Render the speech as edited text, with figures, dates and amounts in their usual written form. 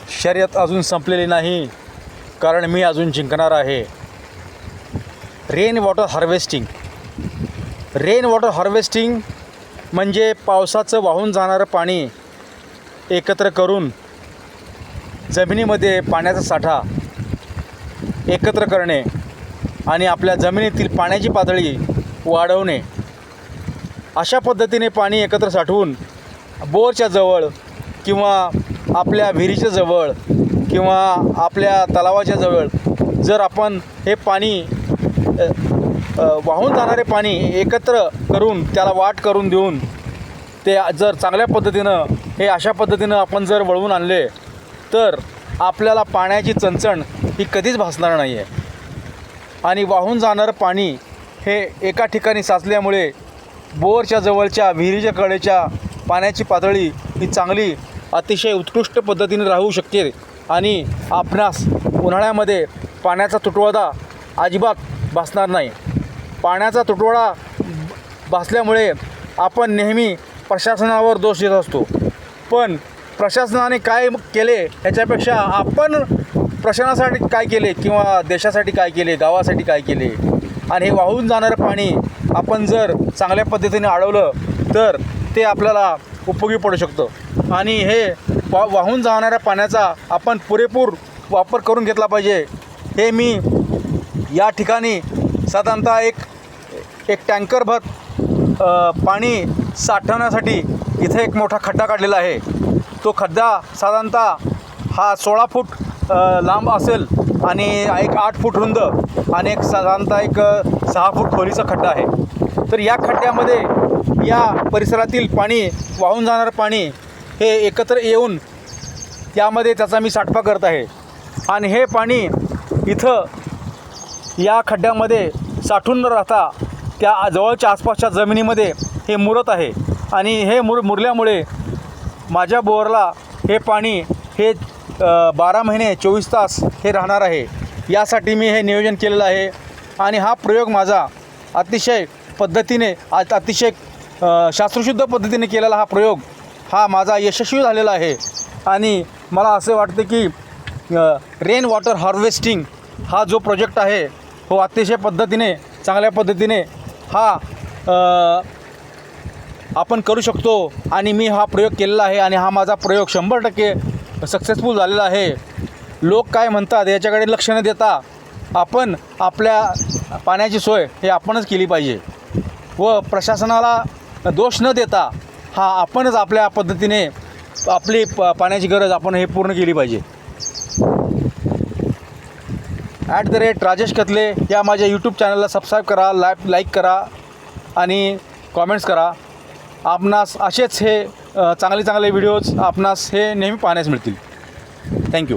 शर्यत अजून संपलेली नाही, कारण मी अजून जिंकणार आहे. रेन वॉटर हार्वेस्टिंग म्हणजे पावसाचं वाहून जाणारं पाणी एकत्र करून जमिनीमध्ये पाण्याचा साठा एकत्र करणे आणि आपल्या जमिनीतील पाण्याची पातळी वाढवणे. अशा पद्धतीने पाणी एकत्र साठवून बोरच्या जवळ किंवा आपल्या विहिरीच्या जवळ किंवा आपल्या तलावाच्या जवळ जर आपण हे पाणी वाहून जाणारे पाणी एकत्र करून त्याला वाट करून देऊन ते जर चांगल्या पद्धतीनं हे अशा पद्धतीनं आपण जर वळवून आणले तर आपल्याला पाण्याची चणचण ही कधीच भासणार नाही आहे. आणि वाहून जाणारं पाणी हे एका ठिकाणी साचल्यामुळे बोरच्या जवळच्या विहिरीच्या कडेच्या पाण्याची पातळी ही चांगली अतिशय उत्कृष्ट पद्धतीने राहू शकते आणि आपणास उन्हाळ्यामध्ये पाण्याचा तुटवडा अजिबात भासणार नाही. पाण्याचा तुटवडा भासल्यामुळे आपण नेहमी प्रशासनावर दोष देत असतो, पण प्रशासनाने काय केले ह्याच्यापेक्षा आपण प्रशासनासाठी काय केले किंवा देशासाठी काय केले, गावासाठी काय केले. आणि हे वाहून जाणारं पाणी आपण जर चांगल्या पद्धतीने अडवलं तर ते आपल्याला उपयोगी पडू शकतं. आणि हे वाहून जाणाऱ्या पाण्याचा आपण पुरेपूर वापर करून घेतला पाहिजे. हे मी या ठिकाणी साधारणतः एक टँकरभर पाणी साठवण्यासाठी इथे एक मोठा खड्डा काढलेला आहे. तो खड्डा साधारणतः हा 16 फूट लांब असेल आणि एक 8 फूट रुंद आणि एक साधारणतः एक 6 फूट खोलीचा खड्डा आहे. तर या खड्ड्यामध्ये या परिसरातील पाणी वाहून जाणारं पाणी हे एकत्र येऊन त्यामध्ये त्याचा मी साठवा करत आहे. आणि हे पाणी इथं या खड्ड्यामध्ये साठून न राहता त्या जवळच्या आसपासच्या जमिनीमध्ये हे मुरत आहे. आणि हे मुरल्यामुळे माझ्या बोरला हे पाणी हे 12 महिने 24 तास हे राहणार आहे. यासाठी मी हे नियोजन केलेलं आहे. आणि हा प्रयोग माझा अतिशय पद्धतीने अतिशय शास्त्रशुद्ध पद्धतीने केलेला हा प्रयोग हा माझा यशस्वी झालेला आहे. आणि मला असं वाटतं की रेन वॉटर हार्वेस्टिंग हा जो प्रोजेक्ट आहे हो अतिशय पद्धतीने चांगल्या पद्धतीने हा आपण करू शकतो. आणि मी हा प्रयोग केलेला आहे आणि हा माझा प्रयोग 100% सक्सेसफुल झालेला आहे. लोक काय म्हणतात याच्याकडे लक्ष न देता आपण आपल्या पाण्याची सोय हे आपणच केली पाहिजे व प्रशासनाला दोष न देता हा आपणच आपल्या पद्धतीने आपली पाण्याची गरज आपण हे पूर्ण केली पाहिजे. @राजेश कतले या माझ्या यूट्यूब चॅनलला सबस्क्राईब करा, लाईक करा आणि कॉमेंट्स करा. आपणास असेच हे चांगले व्हिडिओज आपणास हे नेहमी पाहण्यास मिळतील. थँक्यू.